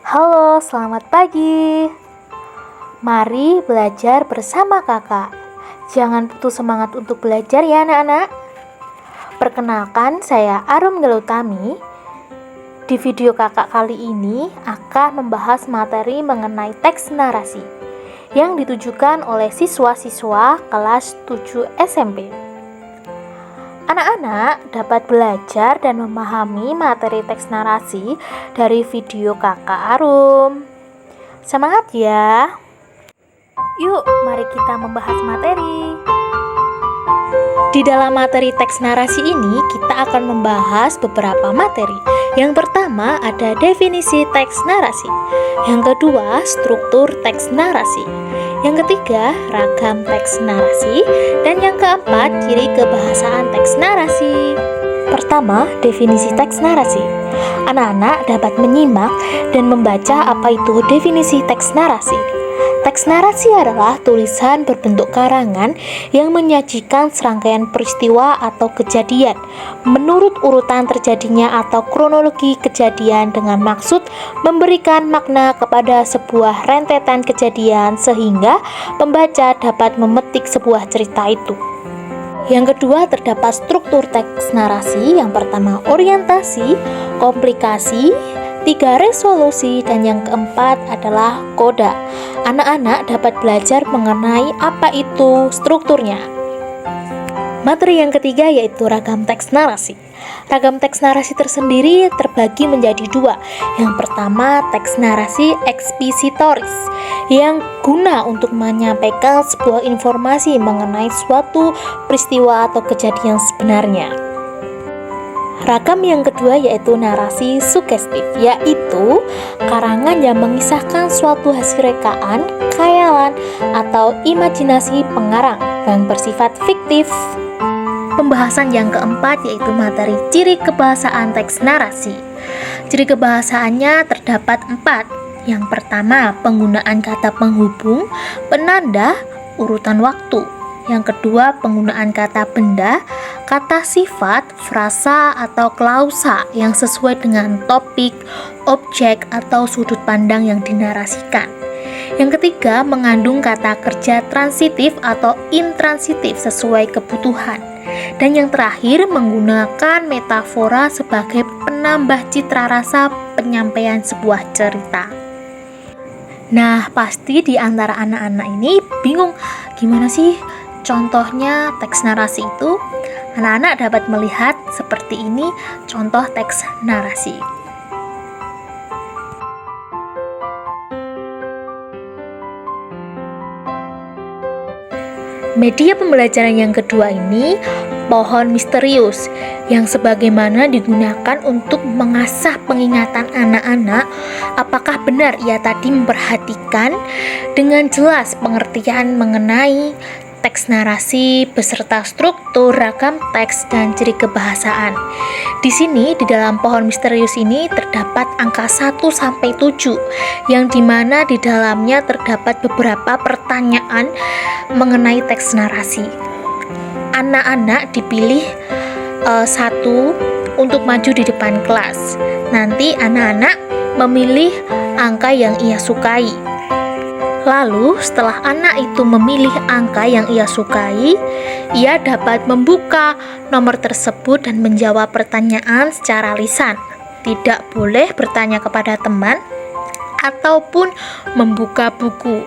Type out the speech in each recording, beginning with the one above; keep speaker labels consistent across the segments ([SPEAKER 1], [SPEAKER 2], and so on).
[SPEAKER 1] Halo, selamat pagi. Mari belajar bersama kakak. Jangan putus semangat untuk belajar ya anak-anak. Perkenalkan, saya Arum Gelutami. Di video kakak kali ini akan membahas materi mengenai teks narasi yang ditujukan oleh siswa-siswa kelas 7 SMP. Anak-anak dapat belajar dan memahami materi teks narasi dari video kakak Arum. Semangat ya! Yuk, mari kita membahas materi. Di dalam materi teks narasi ini, kita akan membahas beberapa materi. Yang pertama ada definisi teks narasi. Yang kedua, struktur teks narasi. Yang ketiga, ragam teks narasi. Dan yang keempat, ciri kebahasaan teks narasi. Pertama, definisi teks narasi. Anak-anak dapat menyimak dan membaca apa itu definisi teks narasi. Teks narasi adalah tulisan berbentuk karangan yang menyajikan serangkaian peristiwa atau kejadian menurut urutan terjadinya atau kronologi kejadian dengan maksud memberikan makna kepada sebuah rentetan kejadian sehingga pembaca dapat memetik sebuah cerita itu. Yang kedua, terdapat struktur teks narasi. Yang pertama, orientasi, komplikasi, tiga, resolusi, dan yang keempat adalah koda. Anak-anak dapat belajar mengenai apa itu strukturnya. Materi yang ketiga yaitu ragam teks narasi. Ragam teks narasi tersendiri terbagi menjadi dua. Yang pertama, teks narasi ekspositoris yang guna untuk menyampaikan sebuah informasi mengenai suatu peristiwa atau kejadian sebenarnya. Ragam yang kedua yaitu narasi sugestif, yaitu karangan yang mengisahkan suatu hasil rekaan, khayalan, atau imajinasi pengarang dan bersifat fiktif. Pembahasan yang keempat yaitu materi ciri kebahasaan teks narasi. Ciri kebahasaannya terdapat 4. Yang pertama, penggunaan kata penghubung, penanda, urutan waktu. Yang kedua, penggunaan kata benda, kata sifat, frasa atau klausa yang sesuai dengan topik, objek, atau sudut pandang yang dinarasikan. Yang ketiga, mengandung kata kerja transitif atau intransitif sesuai kebutuhan. Dan yang terakhir, menggunakan metafora sebagai penambah citra rasa penyampaian sebuah cerita. Nah, pasti di antara anak-anak ini bingung, gimana sih contohnya teks narasi itu? Anak-anak dapat melihat seperti ini contoh teks narasi. Media pembelajaran yang kedua ini pohon misterius yang sebagaimana digunakan untuk mengasah penglihatan anak-anak. Apakah benar ia tadi memperhatikan dengan jelas pengertian mengenai teks narasi beserta struktur, ragam teks, dan ciri kebahasaan. Di sini, di dalam pohon misterius ini terdapat angka 1-7 yang dimana di dalamnya terdapat beberapa pertanyaan mengenai teks narasi. Anak-anak dipilih satu untuk maju di depan kelas. Nanti anak-anak memilih angka yang ia sukai. Lalu setelah anak itu memilih angka yang ia sukai, ia dapat membuka nomor tersebut dan menjawab pertanyaan secara lisan. Tidak boleh bertanya kepada teman ataupun membuka buku.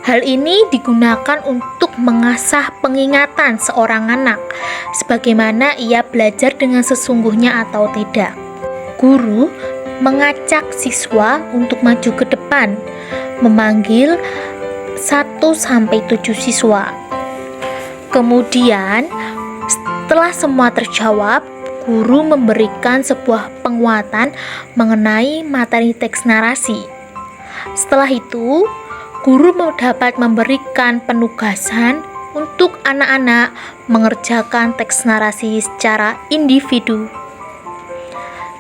[SPEAKER 1] Hal ini digunakan untuk mengasah pengingatan seorang anak, sebagaimana ia belajar dengan sesungguhnya atau tidak. Guru mengajak siswa untuk maju ke depan, memanggil 1-7 siswa. Kemudian, setelah semua terjawab, guru memberikan sebuah penguatan mengenai materi teks narasi. Setelah itu, guru dapat memberikan penugasan untuk anak-anak mengerjakan teks narasi secara individu.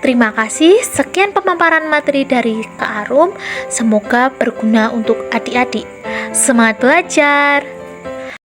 [SPEAKER 1] Terima kasih, sekian pemaparan materi dari Kak Arum. Semoga berguna untuk adik-adik. Semangat belajar!